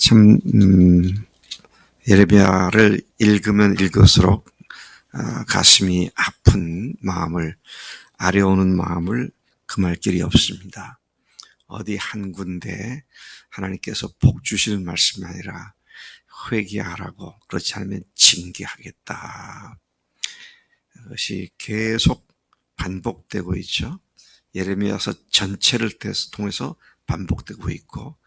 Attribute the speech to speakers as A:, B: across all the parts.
A: 참 예레미야를 읽으면 읽을수록 가슴이 아픈 마음을, 아려오는 마음을 금할 길이 없습니다. 어디 한 군데 하나님께서 복 주시는 말씀이 아니라 회개하라고, 그렇지 않으면 징계하겠다. 그것이 계속 반복되고 있죠. 예레미야서 전체를 통해서 반복되고 있고,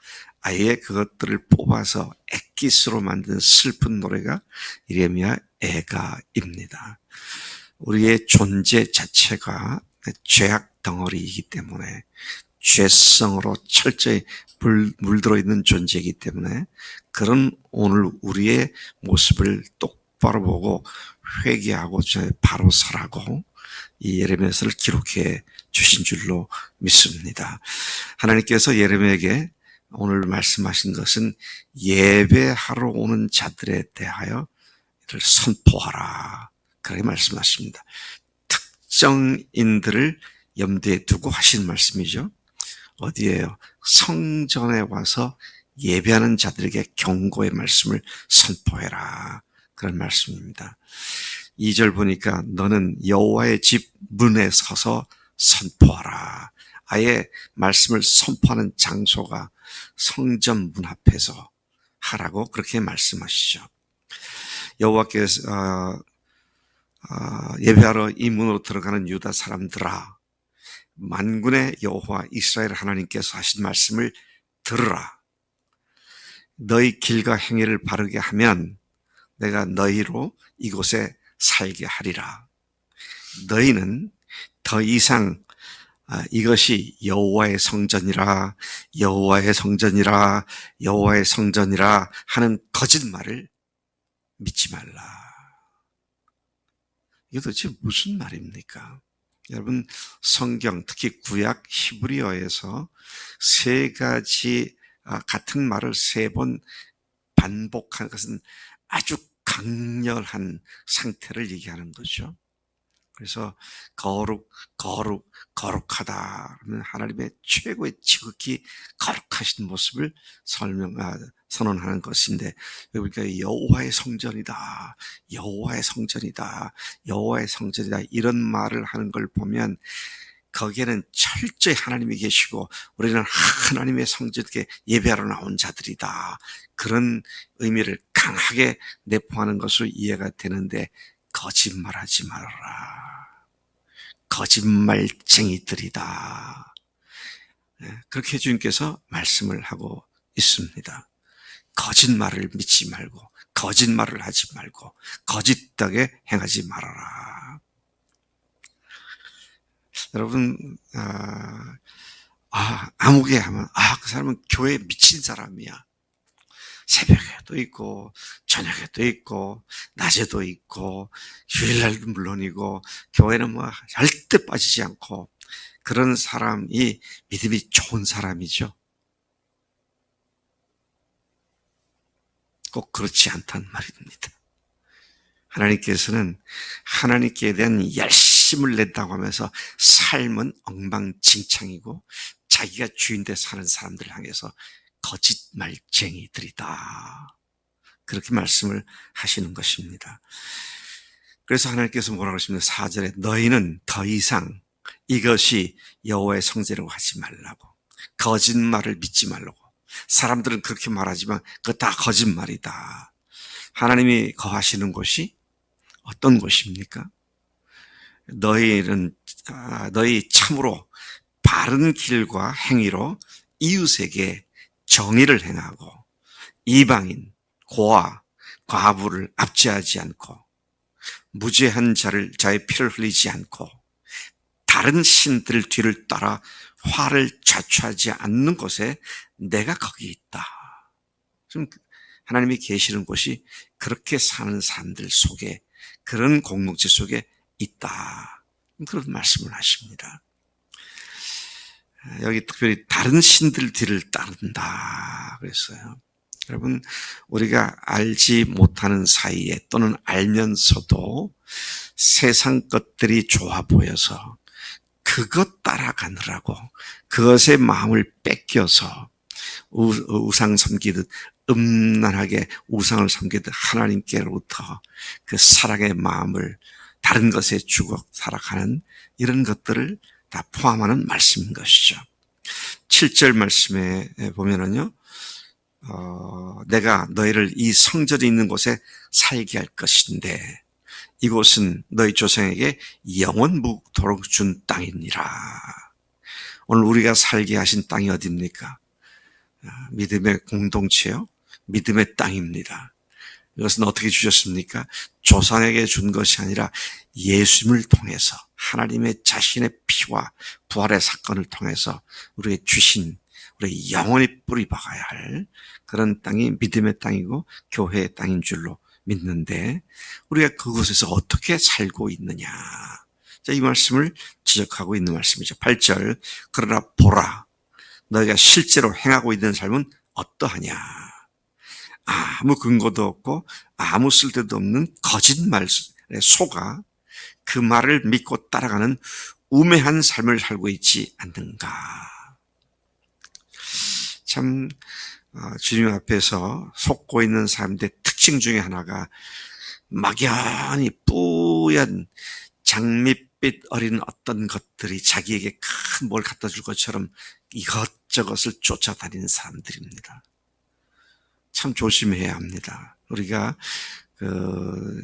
A: 아예 그것들을 뽑아서 엑기스로 만든 슬픈 노래가 예레미야 애가입니다. 우리의 존재 자체가 죄악 덩어리이기 때문에, 죄성으로 철저히 물들어 있는 존재이기 때문에, 그런 오늘 우리의 모습을 똑바로 보고 회개하고 바로 서라고 이 예레미야서를 기록해 주신 줄로 믿습니다. 하나님께서 예레미야에게 오늘 말씀하신 것은 예배하러 오는 자들에 대하여 이를 선포하라, 그렇게 말씀하십니다. 특정인들을 염두에 두고 하신 말씀이죠. 어디에요? 성전에 와서 예배하는 자들에게 경고의 말씀을 선포해라, 그런 말씀입니다. 2절 보니까 너는 여호와의 집 문에 서서 선포하라. 아예 말씀을 선포하는 장소가 성전 문 앞에서 하라고 그렇게 말씀하시죠. 여호와께서 예배하러 이 문으로 들어가는 유다 사람들아, 만군의 여호와 이스라엘 하나님께서 하신 말씀을 들으라. 너희 길과 행위를 바르게 하면 내가 너희로 이곳에 살게 하리라. 너희는 더 이상 이것이 여호와의 성전이라, 여호와의 성전이라, 여호와의 성전이라 하는 거짓말을 믿지 말라. 이게 도대체 무슨 말입니까? 여러분, 성경, 특히 구약 히브리어에서 세 가지 같은 말을 세 번 반복한 것은 아주 강렬한 상태를 얘기하는 거죠. 그래서 거룩하다 그러면 하나님의 최고의 지극히 거룩하신 모습을 선언하는 것인데, 그러니까 여호와의 성전이다, 여호와의 성전이다, 여호와의 성전이다, 이런 말을 하는 걸 보면 거기에는 철저히 하나님이 계시고 우리는 하나님의 성전에 예배하러 나온 자들이다, 그런 의미를 강하게 내포하는 것으로 이해가 되는데, 거짓말하지 말아라. 거짓말쟁이들이다. 그렇게 주님께서 말씀을 하고 있습니다. 거짓말을 믿지 말고, 거짓말을 하지 말고, 거짓되게 행하지 말아라. 여러분, 아무개 하면 그 사람은 교회에 미친 사람이야. 새벽에도 있고 저녁에도 있고 낮에도 있고 휴일날도 물론이고 교회는 절대 빠지지 않고, 그런 사람이 믿음이 좋은 사람이죠. 꼭 그렇지 않다는 말입니다. 하나님께서는 하나님께 대한 열심을 낸다고 하면서 삶은 엉망진창이고 자기가 주인돼 사는 사람들을 향해서 거짓말쟁이들이다, 그렇게 말씀을 하시는 것입니다. 그래서 하나님께서 뭐라고 하십니까? 4절에 너희는 더 이상 이것이 여호와의 성전이라고 하지 말라고, 거짓말을 믿지 말라고. 사람들은 그렇게 말하지만 그거 다 거짓말이다. 하나님이 거하시는 곳이 어떤 곳입니까? 너희 참으로 바른 길과 행위로 이웃에게 정의를 행하고 이방인, 고아, 과부를 압제하지 않고 무죄한 자의 피를 흘리지 않고 다른 신들 뒤를 따라 화를 자초하지 않는 곳에 내가 거기 있다. 지금 하나님이 계시는 곳이 그렇게 사는 사람들 속에, 그런 공동체 속에 있다, 그런 말씀을 하십니다. 여기 특별히 다른 신들 뒤를 따른다 그랬어요. 여러분, 우리가 알지 못하는 사이에 또는 알면서도 세상 것들이 좋아 보여서 그것 따라가느라고, 그것의 마음을 뺏겨서 우상 섬기듯 음란하게 우상을 섬기듯 하나님께로부터 그 사랑의 마음을 다른 것에 주고 살아가는 이런 것들을 다 포함하는 말씀인 것이죠. 7절 말씀에 보면은요, 내가 너희를 이 성전이 있는 곳에 살게 할 것인데 이곳은 너희 조상에게 영원 묵도록 준 땅이니라. 오늘 우리가 살게 하신 땅이 어디입니까? 믿음의 공동체요. 믿음의 땅입니다. 이것은 어떻게 주셨습니까? 조상에게 준 것이 아니라 예수님을 통해서 하나님의 자신의 피와 부활의 사건을 통해서 우리에게 주신 우리 영원히 뿌리 박아야 할 그런 땅이 믿음의 땅이고 교회의 땅인 줄로 믿는데 우리가 그곳에서 어떻게 살고 있느냐. 자, 이 말씀을 지적하고 있는 말씀이죠. 8절 그러나 보라 너희가 실제로 행하고 있는 삶은 어떠하냐. 아무 근거도 없고 아무 쓸데도 없는 거짓말에 속아 그 말을 믿고 따라가는 우매한 삶을 살고 있지 않는가. 참 주님 앞에서 속고 있는 사람들의 특징 중에 하나가 막연히 뿌연 장밋빛 어린 어떤 것들이 자기에게 큰 뭘 갖다 줄 것처럼 이것저것을 쫓아다니는 사람들입니다. 참 조심해야 합니다. 우리가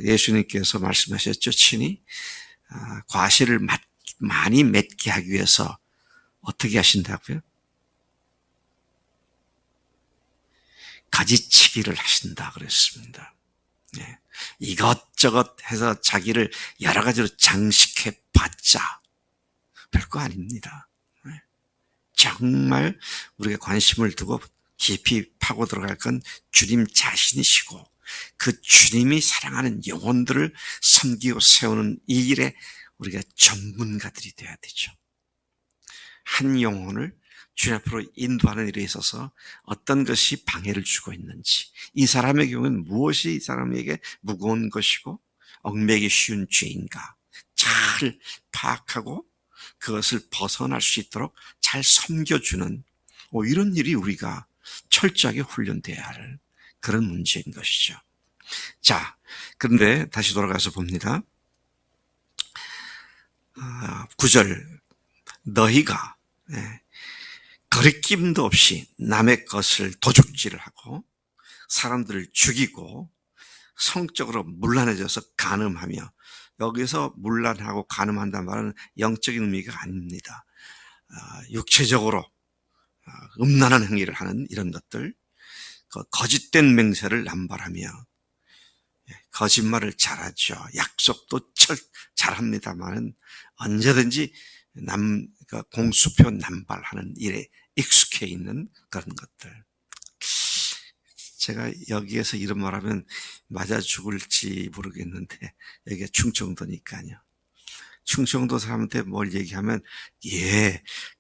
A: 예수님께서 말씀하셨죠. 친히 과실을 많이 맺게 하기 위해서 어떻게 하신다고요? 가지치기를 하신다 그랬습니다. 네. 이것저것 해서 자기를 여러 가지로 장식해 봤자 별거 아닙니다. 네. 정말 우리가 관심을 두고 깊이 파고 들어갈 건 주님 자신이시고 그 주님이 사랑하는 영혼들을 섬기고 세우는 이 일에 우리가 전문가들이 되어야 되죠. 한 영혼을 주님 앞으로 인도하는 일에 있어서 어떤 것이 방해를 주고 있는지, 이 사람의 경우는 무엇이 이 사람에게 무거운 것이고 얽매기 쉬운 죄인가 잘 파악하고 그것을 벗어날 수 있도록 잘 섬겨주는 이런 일이 우리가 철저하게 훈련돼야 할 그런 문제인 것이죠. 자, 그런데 다시 돌아가서 봅니다. 9절 너희가 거리낌도 없이 남의 것을 도둑질을 하고 사람들을 죽이고 성적으로 문란해져서 간음하며, 여기서 문란하고 간음한다는 말은 영적인 의미가 아닙니다. 육체적으로 음란한 행위를 하는 이런 것들, 거짓된 맹세를 남발하며 거짓말을 잘하죠. 약속도 잘합니다만 언제든지 공수표 남발하는 일에 익숙해 있는 그런 것들. 제가 여기에서 이런 말하면 맞아 죽을지 모르겠는데 여기가 충청도니까요. 충청도 사람한테 뭘 얘기하면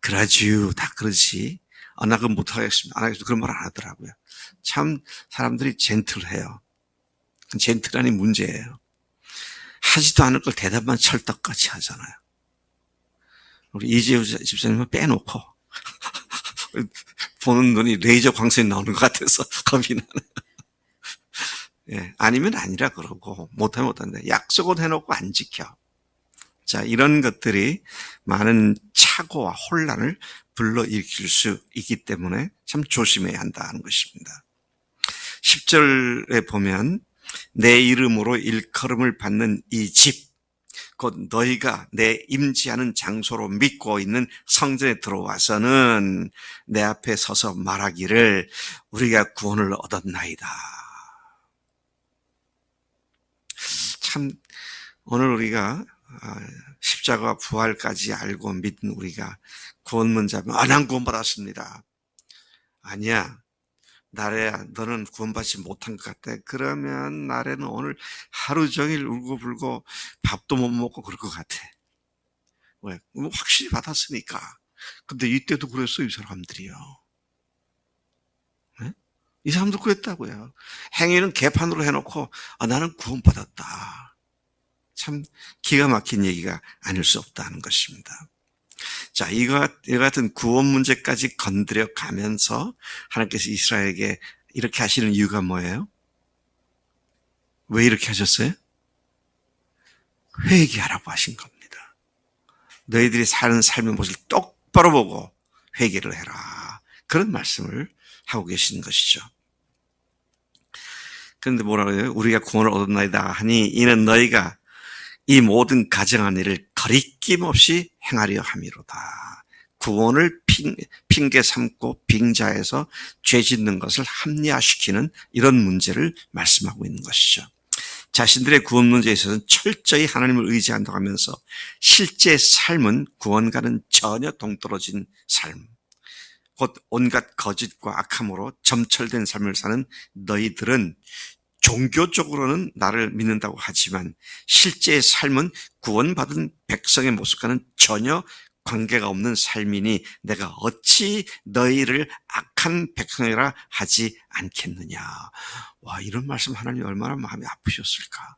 A: 그러지요 다 그러지. 나 그건 못하겠습니다. 안 하겠습니다. 그런 말 안 하더라고요. 참 사람들이 젠틀해요. 젠틀하니 문제예요. 하지도 않을 걸 대답만 철떡같이 하잖아요. 우리 이재우 집사님은 빼놓고 보는 눈이 레이저 광선이 나오는 것 같아서 겁이 나네. 아니면 아니라 그러고 못하면 못한다. 약속은 해놓고 안 지켜. 자, 이런 것들이 많은 착오와 혼란을 불러일으킬 수 있기 때문에 참 조심해야 한다는 것입니다. 10절에 보면 내 이름으로 일컬음을 받는 이 집, 곧 너희가 내 임재하는 장소로 믿고 있는 성전에 들어와서는 내 앞에 서서 말하기를 우리가 구원을 얻었나이다. 참 오늘 우리가 십자가 부활까지 알고 믿는 우리가 구원문 잡으면 난 구원받았습니다. 아니야. 나래야 너는 구원받지 못한 것 같아. 그러면 나래는 오늘 하루 종일 울고불고 밥도 못 먹고 그럴 것 같아. 왜? 확실히 받았으니까. 근데 이때도 그랬어, 이 사람들이요. 네? 이 사람도 그랬다고요. 행위는 개판으로 해놓고 나는 구원받았다. 참 기가 막힌 얘기가 아닐 수 없다는 것입니다. 자, 이와 같은 구원 문제까지 건드려 가면서 하나님께서 이스라엘에게 이렇게 하시는 이유가 뭐예요? 왜 이렇게 하셨어요? 회개하라고 하신 겁니다. 너희들이 사는 삶의 모습을 똑바로 보고 회개를 해라. 그런 말씀을 하고 계시는 것이죠. 그런데 뭐라 그래요? 우리가 구원을 얻었나이다 하니 이는 너희가 이 모든 가정한 일을 거리낌 없이 행하려 함이로다. 구원을 핑계 삼고 빙자해서 죄 짓는 것을 합리화시키는 이런 문제를 말씀하고 있는 것이죠. 자신들의 구원 문제에 있어서는 철저히 하나님을 의지한다고 하면서 실제 삶은 구원과는 전혀 동떨어진 삶, 곧 온갖 거짓과 악함으로 점철된 삶을 사는 너희들은 종교적으로는 나를 믿는다고 하지만 실제의 삶은 구원받은 백성의 모습과는 전혀 관계가 없는 삶이니 내가 어찌 너희를 악한 백성이라 하지 않겠느냐. 와, 이런 말씀 하나님이 얼마나 마음이 아프셨을까?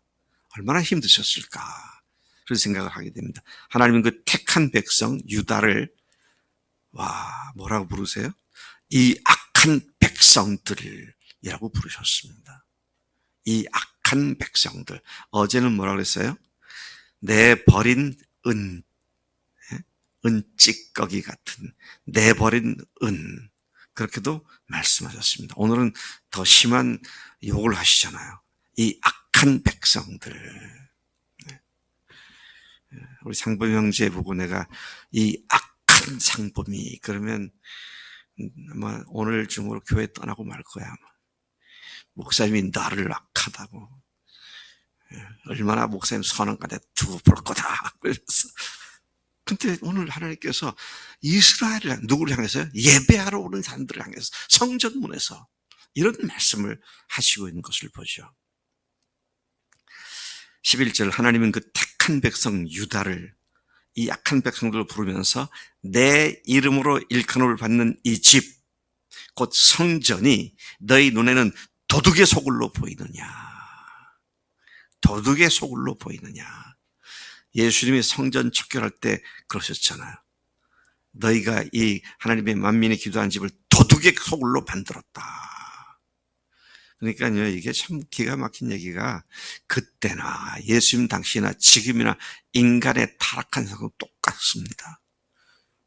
A: 얼마나 힘드셨을까? 그런 생각을 하게 됩니다. 하나님은 그 택한 백성 유다를 뭐라고 부르세요? 이 악한 백성들이라고 부르셨습니다. 이 악한 백성들. 어제는 뭐라고 그랬어요? 내 버린 은찌꺼기 같은 내 버린 은. 그렇게도 말씀하셨습니다. 오늘은 더 심한 욕을 하시잖아요. 이 악한 백성들. 우리 상범 형제 보고 내가 이 악한 상범이 그러면 아마 오늘 중으로 교회 떠나고 말 거야. 아마. 목사님이 나를 악하다고. 얼마나 목사님 선언까지 두고 볼 거다. 그래서. 근데 오늘 하나님께서 이스라엘을 누구를 향해서요? 예배하러 오는 사람들을 향해서 성전문에서 이런 말씀을 하시고 있는 것을 보죠. 11절 하나님은 그 택한 백성 유다를 이 악한 백성들을 부르면서 내 이름으로 일컬음을 받는 이 집, 곧 성전이 너희 눈에는 도둑의 소굴로 보이느냐. 도둑의 소굴로 보이느냐. 예수님이 성전 척결할 때 그러셨잖아요. 너희가 이 하나님의 만민이 기도한 집을 도둑의 소굴로 만들었다. 그러니까요, 이게 참 기가 막힌 얘기가 그때나 예수님 당시나 지금이나 인간의 타락한 성은 똑같습니다.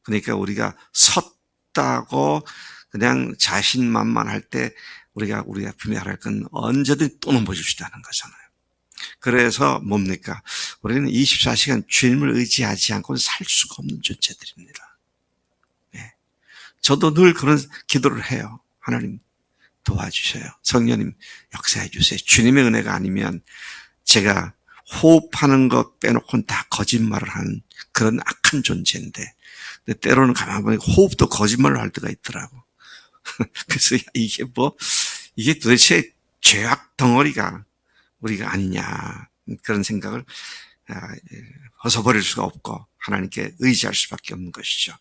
A: 그러니까 우리가 섰다고 그냥 자신만만할 때 우리가 분명히 할 건 언제든 또 넘어질 수 있다는 거잖아요. 그래서 뭡니까? 우리는 24시간 주님을 의지하지 않고는 살 수가 없는 존재들입니다. 네. 저도 늘 그런 기도를 해요. 하나님 도와주셔요. 성령님 역사해 주세요. 주님의 은혜가 아니면 제가 호흡하는 것 빼놓고는 다 거짓말을 하는 그런 악한 존재인데 근데 때로는 가만히 보니 호흡도 거짓말을 할 때가 있더라고. 그래서 이게 도대체 죄악 덩어리가 우리가 아니냐 그런 생각을 벗어버릴 수가 없고 하나님께 의지할 수밖에 없는 것이죠.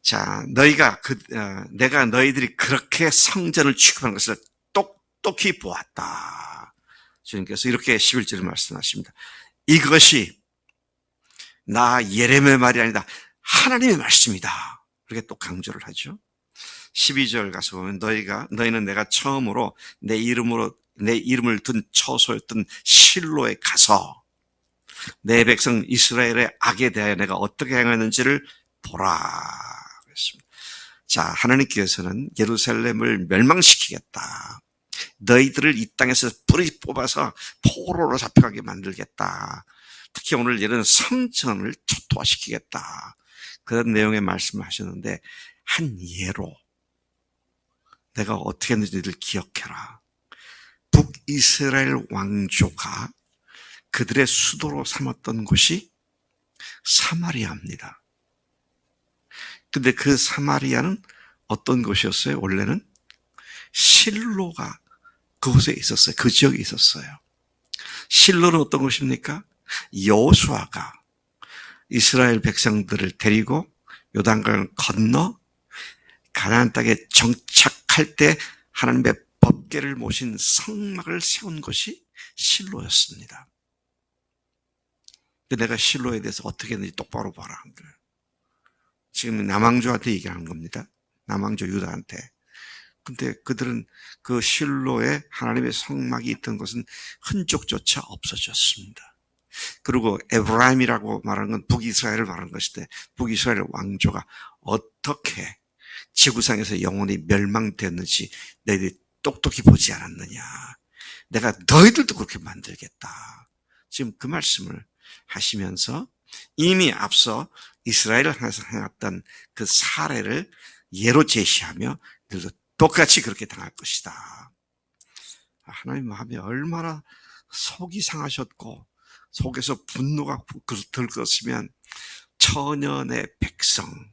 A: 자, 내가 너희들이 그렇게 성전을 취급하는 것을 똑똑히 보았다. 주님께서 이렇게 11절을 말씀하십니다. 이것이 나 예레미야의 말이 아니다. 하나님의 말씀이다. 이렇게 또 강조를 하죠. 12절 가서 보면 너희는 내가 처음으로 내 이름을 둔 처소였던 실로에 가서 내 백성 이스라엘의 악에 대하여 내가 어떻게 행하는지를 보라. 그랬습니다. 자, 하나님께서는 예루살렘을 멸망시키겠다. 너희들을 이 땅에서 뿌리 뽑아서 포로로 잡혀가게 만들겠다. 특히 오늘 이런 성전을 초토화시키겠다. 그런 내용의 말씀을 하셨는데 한 예로 내가 어떻게 했는지를 기억해라. 북이스라엘 왕조가 그들의 수도로 삼았던 곳이 사마리아입니다. 근데 그 사마리아는 어떤 곳이었어요? 원래는 실로가 그곳에 있었어요. 그 지역에 있었어요. 실로는 어떤 곳입니까? 여호수아가 이스라엘 백성들을 데리고 요단강을 건너 가나안 땅에 정착할 때 하나님의 법궤를 모신 성막을 세운 것이 실로였습니다. 내가 실로에 대해서 어떻게 했는지 똑바로 봐라 한 거예요. 지금 남왕조한테 얘기하는 겁니다. 남왕조 유다한테. 근데 그들은 그 실로에 하나님의 성막이 있던 것은 흔적조차 없어졌습니다. 그리고 에브라임이라고 말하는 건 북이스라엘을 말하는 것인데 북이스라엘 왕조가 어떻게 지구상에서 영원히 멸망되었는지 너희들이 똑똑히 보지 않았느냐. 내가 너희들도 그렇게 만들겠다. 지금 그 말씀을 하시면서 이미 앞서 이스라엘을 향해서 행했던 그 사례를 예로 제시하며 너희들도 똑같이 그렇게 당할 것이다. 하나님 마음이 얼마나 속이 상하셨고 속에서 분노가 들끓었으면 처년의 백성,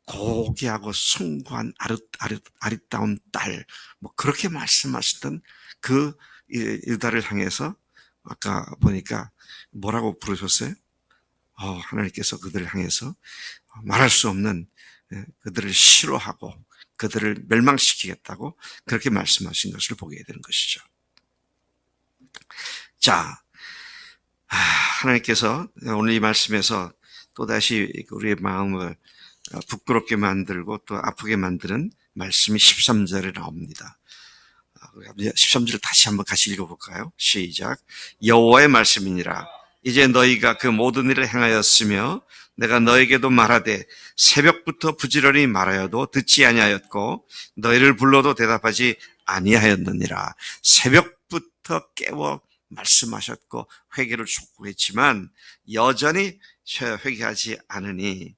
A: 고귀하고 숭고한 아리따운 딸, 뭐 그렇게 말씀하시던 그 유다를 향해서 아까 보니까 뭐라고 부르셨어요? 하나님께서 그들을 향해서 말할 수 없는 그들을 싫어하고 그들을 멸망시키겠다고 그렇게 말씀하신 것을 보게 되는 것이죠. 자, 하나님께서 오늘 이 말씀에서 또다시 우리의 마음을 부끄럽게 만들고 또 아프게 만드는 말씀이 13절에 나옵니다. 13절을 다시 한번 같이 읽어볼까요? 시작. 여호와의 말씀이니라. 이제 너희가 그 모든 일을 행하였으며 내가 너에게도 말하되 새벽부터 부지런히 말하여도 듣지 아니하였고 너희를 불러도 대답하지 아니하였느니라. 새벽부터 깨워 말씀하셨고 회개를 촉구했지만 여전히 회개하지 않으니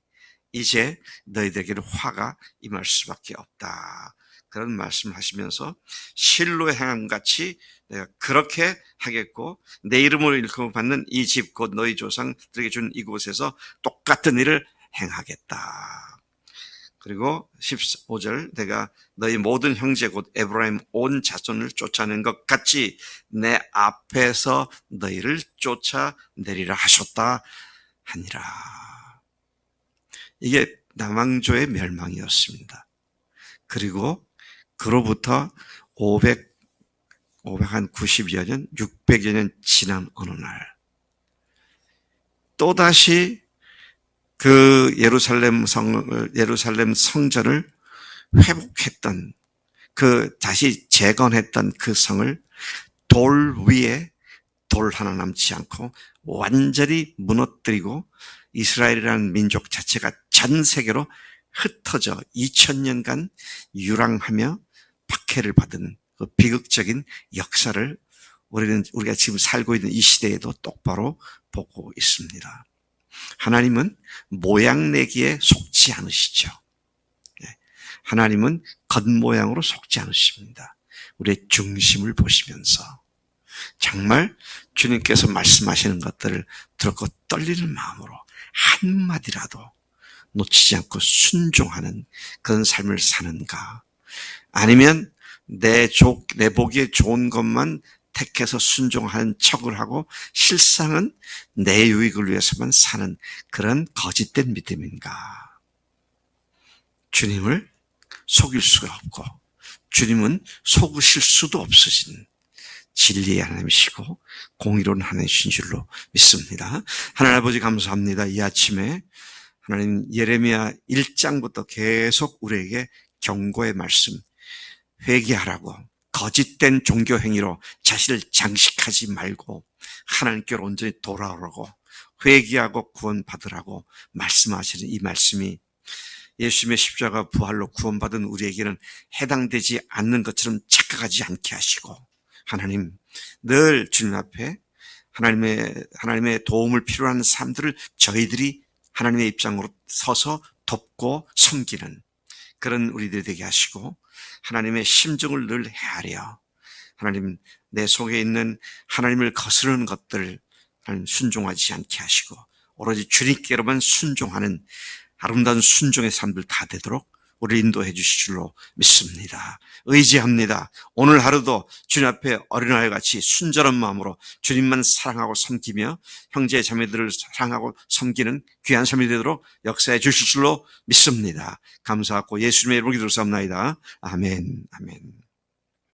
A: 이제 너희들에게는 화가 임할 수밖에 없다. 그런 말씀을 하시면서 실로의 행함같이 내가 그렇게 하겠고 내 이름으로 일컬음받는 이 집 곧 너희 조상들에게 준 이곳에서 똑같은 일을 행하겠다. 그리고 15절 내가 너희 모든 형제 곧 에브라임 온 자손을 쫓아낸 것 같이 내 앞에서 너희를 쫓아내리라 하셨다 하니라. 이게 남왕조의 멸망이었습니다. 그리고 그로부터 590여 년, 600여 년 지난 어느 날 또다시 그 예루살렘 성전을 회복했던 다시 재건했던 그 성을 돌 위에 돌 하나 남지 않고 완전히 무너뜨리고 이스라엘이라는 민족 자체가 전 세계로 흩어져 2000년간 유랑하며 박해를 받은 그 비극적인 역사를 우리가 지금 살고 있는 이 시대에도 똑바로 보고 있습니다. 하나님은 모양 내기에 속지 않으시죠. 하나님은 겉모양으로 속지 않으십니다. 우리의 중심을 보시면서 정말 주님께서 말씀하시는 것들을 들었고 떨리는 마음으로 한마디라도 놓치지 않고 순종하는 그런 삶을 사는가, 아니면 내 보기에 좋은 것만 택해서 순종하는 척을 하고 실상은 내 유익을 위해서만 사는 그런 거짓된 믿음인가. 주님을 속일 수가 없고 주님은 속으실 수도 없으신 진리의 하나님이시고 공의로운 하나님이신 줄로 믿습니다. 하나님 아버지 감사합니다. 이 아침에 하나님 예레미야 1장부터 계속 우리에게 경고의 말씀, 회개하라고, 거짓된 종교 행위로 자신을 장식하지 말고 하나님께로 온전히 돌아오라고, 회개하고 구원받으라고 말씀하시는 이 말씀이 예수님의 십자가 부활로 구원받은 우리에게는 해당되지 않는 것처럼 착각하지 않게 하시고, 하나님 늘 주님 앞에 하나님의 도움을 필요한 사람들을 저희들이 하나님의 입장으로 서서 돕고 섬기는 그런 우리들 되게 하시고, 하나님의 심정을 늘 헤아려 하나님 내 속에 있는 하나님을 거스르는 것들을 하나님 순종하지 않게 하시고 오로지 주님께로만 순종하는 아름다운 순종의 삶들 다 되도록 우리를 인도해 주실 줄로 믿습니다. 의지합니다. 오늘 하루도 주님 앞에 어린아이 같이 순전한 마음으로 주님만 사랑하고 섬기며 형제 자매들을 사랑하고 섬기는 귀한 삶이 되도록 역사해 주실 줄로 믿습니다. 감사하고 예수님의 이름으로 기도드렸사옵나이다. 아멘. 아멘.